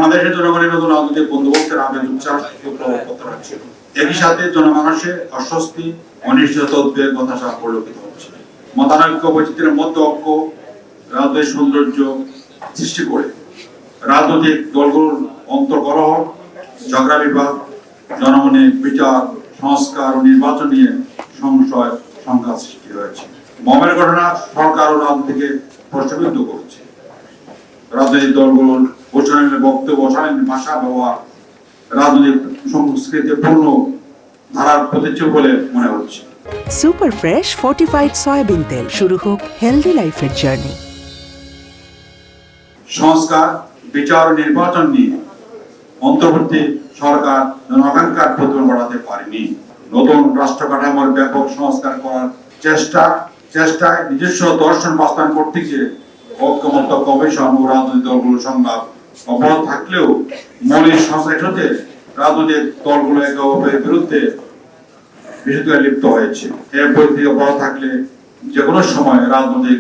বাংলাদেশের জনগণের নতুন রাজনৈতিক বন্দোবস্তের আবেগ উচ্ছ্বাস প্রবর্তন হচ্ছে। একই সাথে জনমানসে অস্বস্তি, অনিশ্চয়তা, উদ্বেগ, হতাশা পরিলক্ষিত হচ্ছে। মতানৈক্য, বৈচিত্র্যের মধ্যে ঐক্য রাজনৈতিক সৌন্দর্য সৃষ্টি করে রাজনৈতিক দলগুলোর অন্তর্কলহ, ঝগড়া বিবাদ, জনমনে বিচার, সংস্কার ও নির্বাচন নিয়ে সংশয় সংঘাত সৃষ্টি হয়েছে। মমের ঘটনা সরকার ও রাজনীতিকে প্রশ্নবিদ্ধ করছে। রাজনৈতিক দলগুলোর অশালীন বক্তব্য, অশালীন ভাষা ব্যবহার রাজনৈতিক সংস্কৃতি পূর্ণ ধারার প্রতিচ্ছবি বলে মনে হচ্ছে। সুপার ফ্রেশ ফর্টিফাইড সয়াবিন তেল, শুরু হোক হেলদি লাইফের জার্নি। সংস্কার, বিচার ও নির্বাচন নিয়ে অন্তর্বর্তী সরকার জনআকাঙ্ক্ষার প্রতিফলন ঘটাতে পারেনি। নতুন রাষ্ট্র কাঠামোর ব্যাপক সংস্কার করার চেষ্টায় নিজস্ব দর্শন বাস্তবায়ন করতে গিয়ে ঐক্যমত্য কমিশন ও রাজনৈতিক দলগুলোর সংলাপ অব্যাহত থাকলেও মৌলিক সংস্কার হতে রাজনৈতিক দলগুলো একে অপরের বিরুদ্ধে বিষয়ে লিপ্ত হয়েছে। এই পরিস্থিতি অব্যাহত থাকলে যে কোনো সময় রাজনৈতিক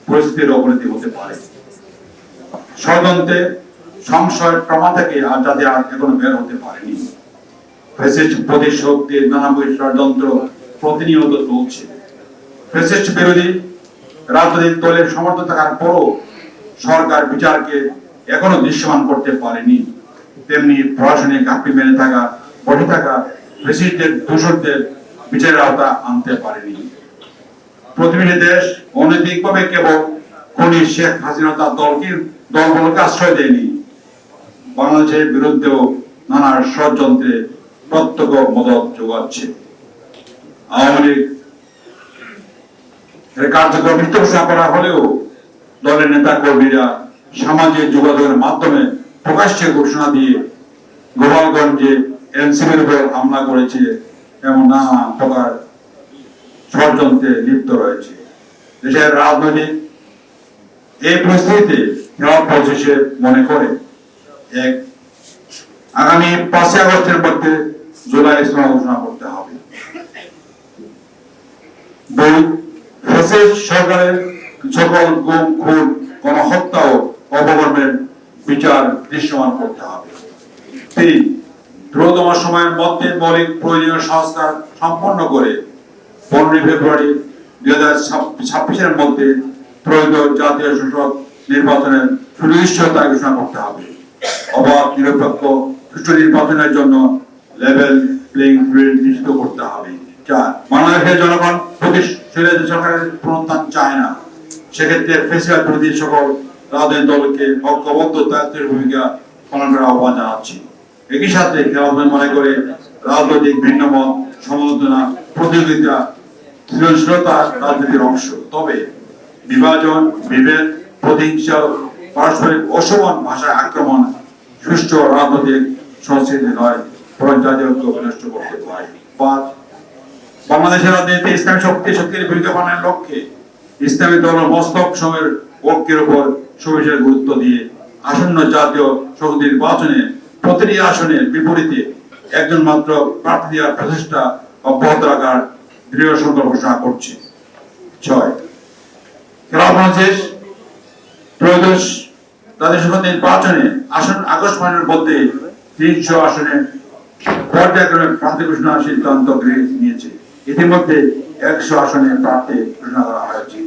পরিস্থিতির অবনতি হতে পারে। ষড়যন্ত্রে সংশয়ের প্রমাণ থেকে যাতে আর এখনো বের হতে পারেনি। ফ্যাসিস্ট প্রতিশক্তির নানাবিধ ষড়যন্ত্র প্রতিনিয়ত চলছে। ফ্যাসিস্ট বিরোধী রাজনৈতিক দলের সমর্থন থাকার পরও সরকার বিচারকে এখনো দৃশ্যমান করতে পারেনি। তেমনি প্রশাসনিক ঘাটতি মেনে থাকা, বসে থাকা ফ্যাসিস্টদের দোষরদের বিচারের আওতা আনতে পারেনি। প্রতিবেশী দেশ অনৈতিকভাবে কেবল খুনি শেখ হাসিনা তার দলগুলোকে আশ্রয় দেয়নি, বাংলাদেশের বিরুদ্ধেও নানা ষড়যন্ত্রে প্রত্যক্ষ মদত যোগাচ্ছে। আওয়ামী লীগ কার্যক্রম মৃত্যু ঘোষণা করা হলেও দলের নেতা কর্মীরা সামাজিক যোগাযোগের মাধ্যমে প্রকাশ্যে ঘোষণা দিয়ে গোপালগঞ্জে এনসিপির উপর হামলা করেছে, এমন নানা প্রকার ষড়যন্ত্রে লিপ্ত রয়েছে। দেশের রাজনৈতিক এই পরিস্থিতিতে প্রশাসন মনে করে আগামী 5 আগস্টের মধ্যে জুলাই ইসলাম ঘোষণা করতে হবে। সরকারের সকল গুম, খুন, গণহত্যা ও অপকর্মের বিচার দৃশ্যমান করতে হবে। 3, দ্রুততম সময়ের মধ্যে মৌলিক প্রয়োজনীয় সংস্কার সম্পন্ন করে 15 ফেব্রুয়ারি 2026-এর মধ্যে প্রয়োজন জাতীয় সংসদ নির্বাচনের সুনিশ্চয়তা ঘোষণা করতে হবে। অবাধ, নিরপেক্ষ, সুষ্ঠু নির্বাচনের জন্য লেভেল প্লেইং ফিল্ড নিশ্চিত করতে হবে। 4, বাংলাদেশের জনগণ প্রতিশোধের সরকারের পুনরুত্থান চায় না। সেক্ষেত্রে ফেসিবাদ বিরোধী সকল রাজনৈতিক দলকে ঐক্যবদ্ধ দায়িত্বের ভূমিকা পালন করার আহ্বান জানাচ্ছি। একই সাথে মনে করে রাজনৈতিক ভিন্নমত, সমালোচনা, প্রতিযোগিতা, সৃজনশীলতা রাজনীতির অংশ। তবে বিভাজন, বিভেদ, প্রতিহিংসা, পারস্পরিক অসমান ভাষায় আক্রমণ সুষ্ঠু রাজনৈতিক সংস্কৃতি নয়, বরং জাতীয় ঐক্য বিনষ্ট করতে পারে। 5, বাংলাদেশের রাজনীতিতে ইসলামী শক্তির ভূমিকা পালনের লক্ষ্যে ইসলামী দল ও মস্তক সময়ের ঐক্যের উপর সবিশেষ গুরুত্ব দিয়ে আসন্ন জাতীয় সংসদ নির্বাচনে প্রতিটি আসনের বিপরীতে একজন মাত্র প্রার্থী দেওয়ার প্রচেষ্টা অব্যাহত রাখার দৃঢ় সংকল্প ঘোষণা করছে। 6, ত্রয়োদশ জাতীয় সংসদ নির্বাচনে আগস্ট মাসের মধ্যে 300 আসনে পর্যায়ক্রমে প্রার্থী ঘোষণার সিদ্ধান্ত নিয়েছে। ইতিমধ্যে 100 আসনে প্রার্থী ঘোষণা করা হয়েছে।